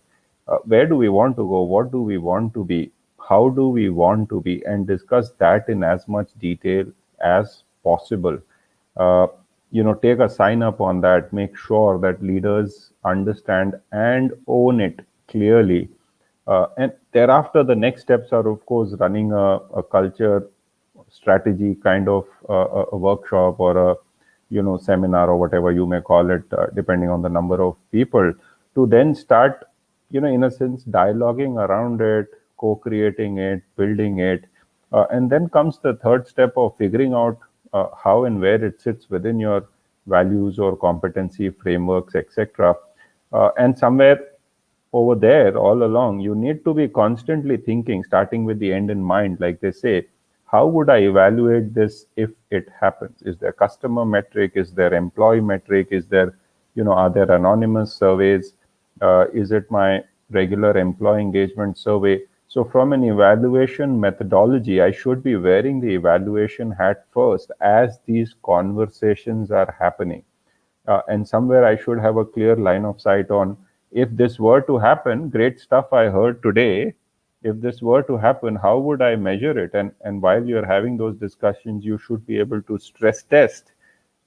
Where do we want to go? What do we want to be? How do we want to be? And discuss that in as much detail as possible. take a sign up on that, make sure that leaders understand and own it clearly. And thereafter, the next steps are, of course, running a culture strategy kind of a workshop or a seminar or whatever you may call it, depending on the number of people, to then start, in a sense, dialoguing around it, co-creating it, building it. And then comes the third step of figuring out how and where it sits within your values or competency frameworks, etc. And somewhere over there, all along, you need to be constantly thinking, starting with the end in mind, like they say, how would I evaluate this if it happens? Is there customer metric? Is there employee metric? Is there, are there anonymous surveys? Is it my regular employee engagement survey? So from an evaluation methodology, I should be wearing the evaluation hat first as these conversations are happening. And somewhere I should have a clear line of sight on, if this were to happen, great stuff I heard today, if this were to happen, how would I measure it? And while you're having those discussions, you should be able to stress test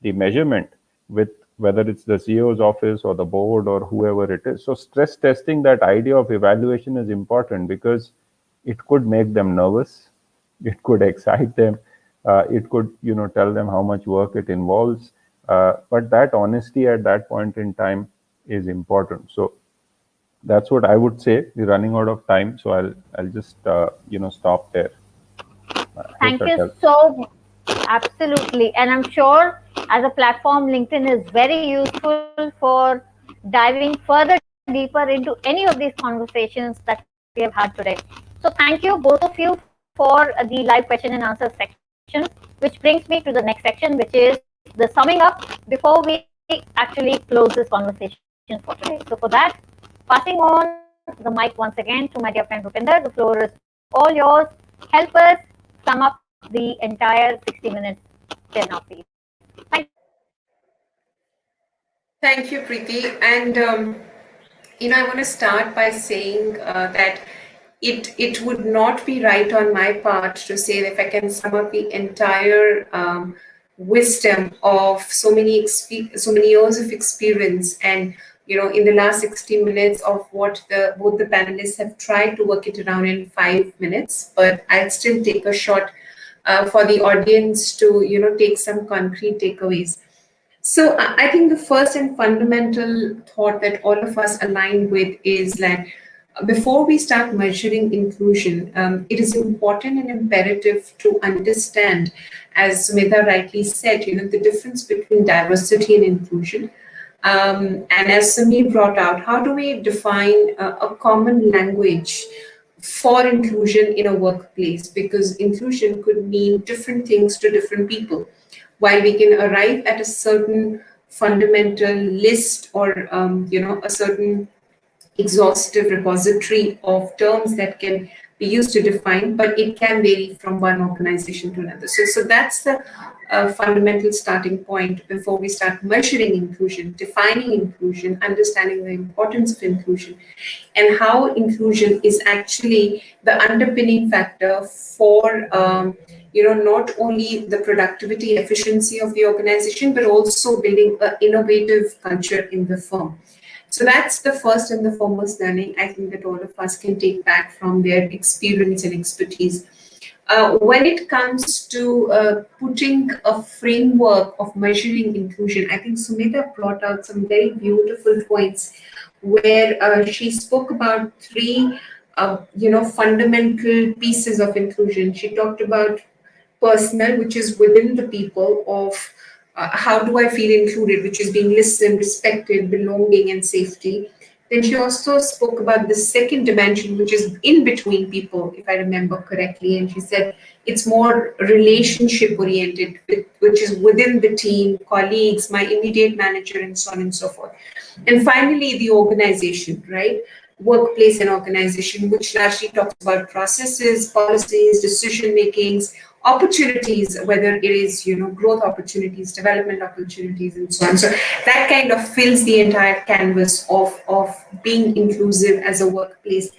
the measurement with whether it's the CEO's office or the board or whoever it is. So stress testing that idea of evaluation is important, because it could make them nervous, it could excite them, it could tell them how much work it involves, but that honesty at that point in time is important. So that's what I would say. We're running out of time, so I'll just stop there. Thank you so absolutely, and I'm sure as a platform, LinkedIn is very useful for diving further deeper into any of these conversations that we have had today. So thank you, both of you, for the live question and answer section, which brings me to the next section, which is the summing up before we actually close this conversation for today. So for that, passing on the mic once again to my dear friend Rupinder. The floor is all yours. Help us sum up the entire 60 minutes till now, please. Thank you. Thank you, Preeti. And, I want to start by saying that it would not be right on my part to say that if I can sum up the entire wisdom of so many years of experience, and in the last 60 minutes of what both the panelists have tried to work it around in 5 minutes, but I'll still take a shot for the audience to take some concrete takeaways. So I think the first and fundamental thought that all of us align with is that before we start measuring inclusion, it is important and imperative to understand, as Sumeddha rightly said, the difference between diversity and inclusion. And as Samir brought out, how do we define a common language for inclusion in a workplace? Because inclusion could mean different things to different people. While we can arrive at a certain fundamental list or a certain exhaustive repository of terms that can be used to define, but it can vary from one organization to another. So that's the fundamental starting point before we start measuring inclusion, defining inclusion, understanding the importance of inclusion, and how inclusion is actually the underpinning factor for not only the productivity, efficiency of the organization, but also building an innovative culture in the firm. So that's the first and the foremost learning I think that all of us can take back from their experience and expertise. When it comes to putting a framework of measuring inclusion, I think Sumeddha brought out some very beautiful points where she spoke about three, fundamental pieces of inclusion. She talked about personal, which is within the people, of how do I feel included, which is being listened, respected, belonging, and safety. Then she also spoke about the second dimension, which is in between people, if I remember correctly. And she said it's more relationship oriented, which is within the team, colleagues, my immediate manager, and so on and so forth. And finally, the organization, right? Workplace and organization, which largely talks about processes, policies, decision makings, opportunities, whether it is growth opportunities, development opportunities, and so on. So that kind of fills the entire canvas of being inclusive as a workplace.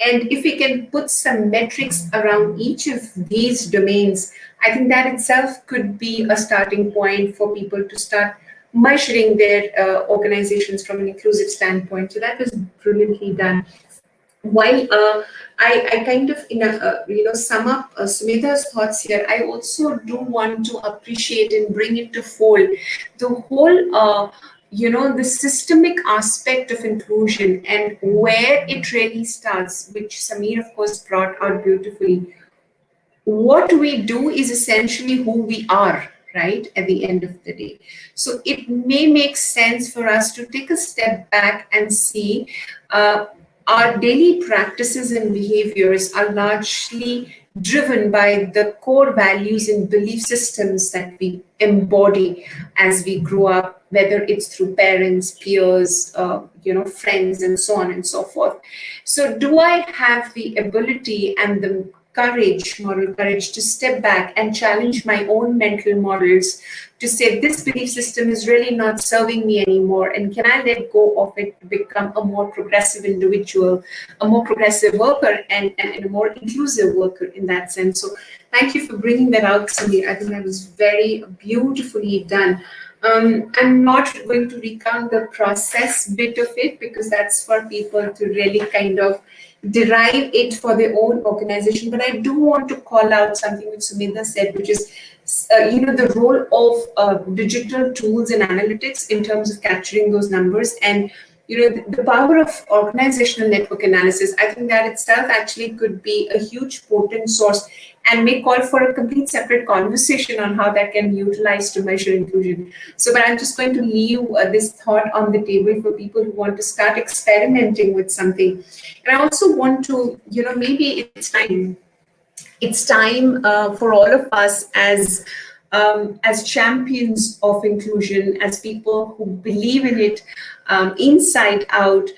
And if we can put some metrics around each of these domains, I think that itself could be a starting point for people to start measuring their organizations from an inclusive standpoint. So that was brilliantly done. While I kind of sum up Sumeddha's thoughts here, I also do want to appreciate and bring into fold the whole the systemic aspect of inclusion and where it really starts, which Samir of course brought out beautifully. What we do is essentially who we are, right, at the end of the day. So it may make sense for us to take a step back and see our daily practices and behaviors are largely driven by the core values and belief systems that we embody as we grow up, whether it's through parents, peers, friends, and so on and so forth. So do I have the ability and the moral courage to step back and challenge my own mental models to say this belief system is really not serving me anymore, and can I let go of it to become a more progressive individual, a more progressive worker, and a more inclusive worker in that sense. So thank you for bringing that out, Samir. I think that was very beautifully done. I'm not going to recount the process bit of it because that's for people to really kind of derive it for their own organization. But I do want to call out something which Sumeddha said, which is the role of digital tools and analytics in terms of capturing those numbers, and the power of organizational network analysis. I think that itself actually could be a huge potent source and may call for a complete separate conversation on how that can be utilized to measure inclusion. So, but I'm just going to leave this thought on the table for people who want to start experimenting with something. And I also want to, maybe it's time for all of us as champions of inclusion, as people who believe in it inside out,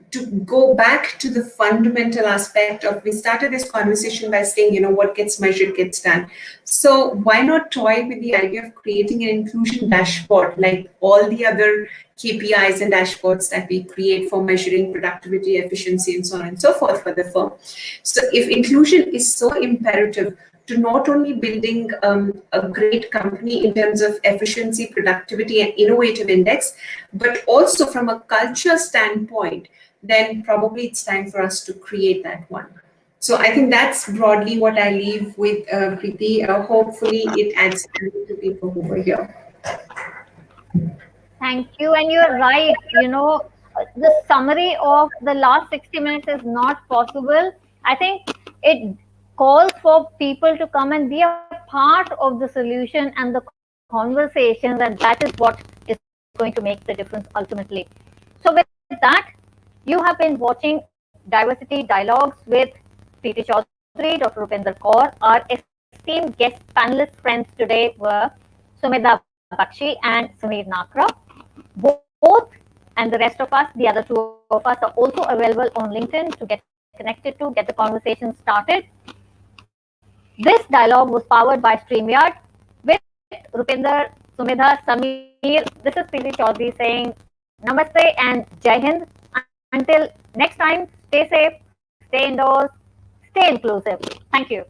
to go back to the fundamental aspect of, we started this conversation by saying, what gets measured gets done. So why not toy with the idea of creating an inclusion dashboard like all the other KPIs and dashboards that we create for measuring productivity, efficiency, and so on and so forth for the firm. So if inclusion is so imperative to not only building a great company in terms of efficiency, productivity, and innovative index, but also from a culture standpoint, then probably it's time for us to create that one. So I think that's broadly what I leave with Preeti. Hopefully it adds value to people who were here. Thank you. And you're right. The summary of the last 60 minutes is not possible. I think it calls for people to come and be a part of the solution and the conversations, and that is what is going to make the difference ultimately. So with that, you have been watching Diversity Dialogues with Preeti Chaudhary, Dr. Rupinder Kaur. Our esteemed guest panelist friends today were Sumeddha Bakhshi and Samir Nakra. Both and the rest of us, the other two of us, are also available on LinkedIn to get connected to, get the conversation started. This dialogue was powered by StreamYard with Rupinder, Sumeddha, Samir. This is Preeti Chaudhary saying namaste and Jai Hind. Until next time, stay safe, stay indoors, stay inclusive. Thank you.